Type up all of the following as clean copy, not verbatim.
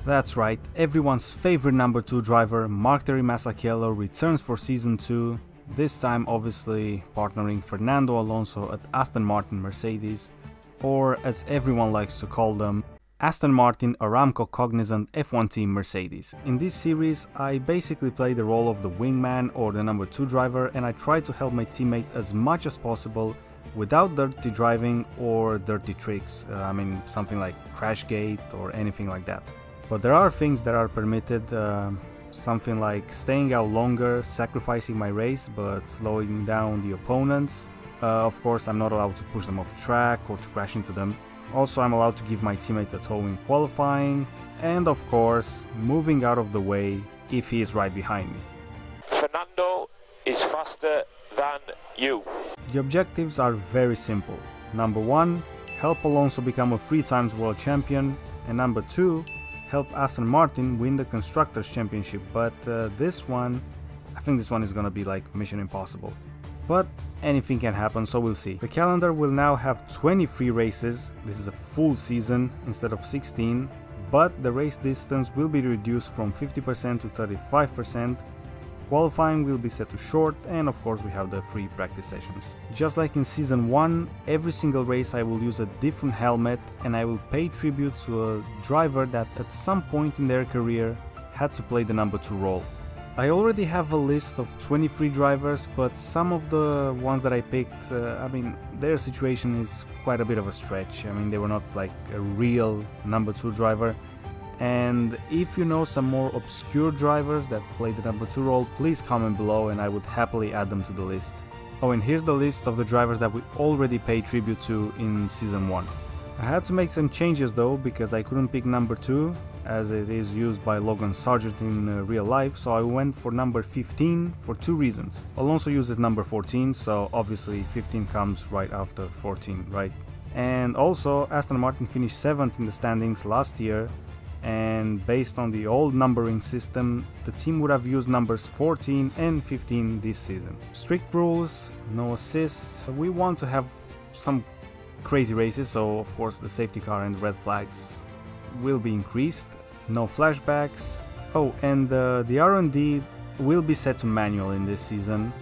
That's right, everyone's favorite number 2 driver, Marc-Terry Masakiello, returns for Season 2, this time obviously partnering Fernando Alonso at Aston Martin Mercedes, or as everyone likes to call them, Aston Martin Aramco Cognizant F1 Team Mercedes. In this series, I basically play the role of the wingman or the number 2 driver, and I try to help my teammate as much as possible without dirty driving or dirty tricks, something like Crashgate or anything like that. But there are things that are permitted, something like staying out longer, sacrificing my race but slowing down the opponents. Of course, I'm not allowed to push them off track or to crash into them. Also, I'm allowed to give my teammate a tow in qualifying, and of course, moving out of the way if he is right behind me. Fernando is faster than you. The objectives are very simple. Number 1, help Alonso become a 3-time world champion, and number 2, help Aston Martin win the Constructors' Championship, but I think this one is gonna be like Mission Impossible. But anything can happen, so we'll see. The calendar will now have 23 races, this is a full season instead of 16, but the race distance will be reduced from 50% to 35%, qualifying will be set to short, and of course we have the free practice sessions. Just like in Season 1, every single race I will use a different helmet and I will pay tribute to a driver that at some point in their career had to play the number 2 role. I already have a list of 23 drivers, but some of the ones that I picked, their situation is quite a bit of a stretch. They were not like a real number 2 driver. And if you know some more obscure drivers that play the number 2 role, please comment below and I would happily add them to the list. Oh, and here's the list of the drivers that we already paid tribute to in Season 1. I had to make some changes though, because I couldn't pick number 2, as it is used by Logan Sargent in real life, so I went for number 15 for 2 reasons. Alonso uses number 14, so obviously 15 comes right after 14, right? And also, Aston Martin finished 7th in the standings last year, and based on the old numbering system, the team would have used numbers 14 and 15 this season. Strict rules, no assists, we want to have some crazy races, so of course the safety car and the red flags will be increased, no flashbacks. Oh, and the R&D will be set to manual in this season,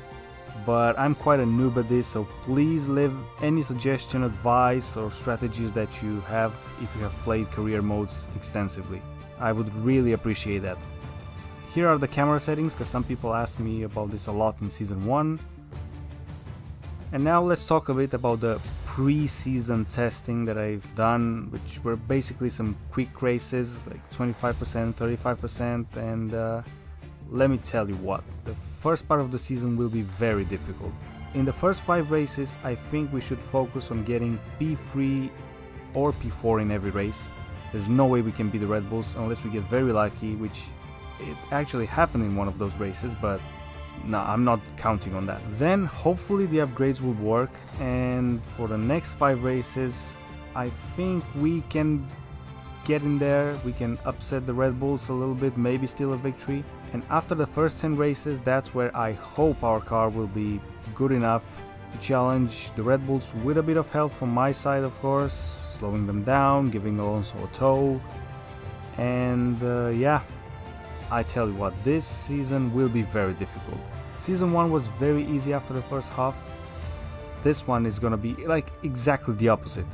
but I'm quite a noob at this, so please leave any suggestion, advice or strategies that you have if you have played career modes extensively. I would really appreciate that. Here are the camera settings, because some people asked me about this a lot in Season 1. And now let's talk a bit about the pre-season testing that I've done, which were basically some quick races, like 25%, 35%, and let me tell you what, the first part of the season will be very difficult. In the first 5 races, I think we should focus on getting P3 or P4 in every race. There's no way we can beat the Red Bulls unless we get very lucky, which it actually happened in one of those races, but no, I'm not counting on that. Then hopefully the upgrades will work, and for the next 5 races I think we can get in there, we can upset the Red Bulls a little bit, maybe steal a victory. And after the first 10 races, that's where I hope our car will be good enough to challenge the Red Bulls with a bit of help from my side, of course, slowing them down, giving Alonso a tow. And yeah, I tell you what, this season will be very difficult. Season 1 was very easy after the first half. This one is gonna be like exactly the opposite.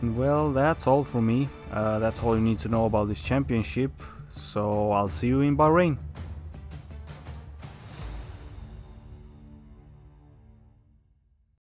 And well, that's all from me. That's all you need to know about this championship. So I'll see you in Bahrain.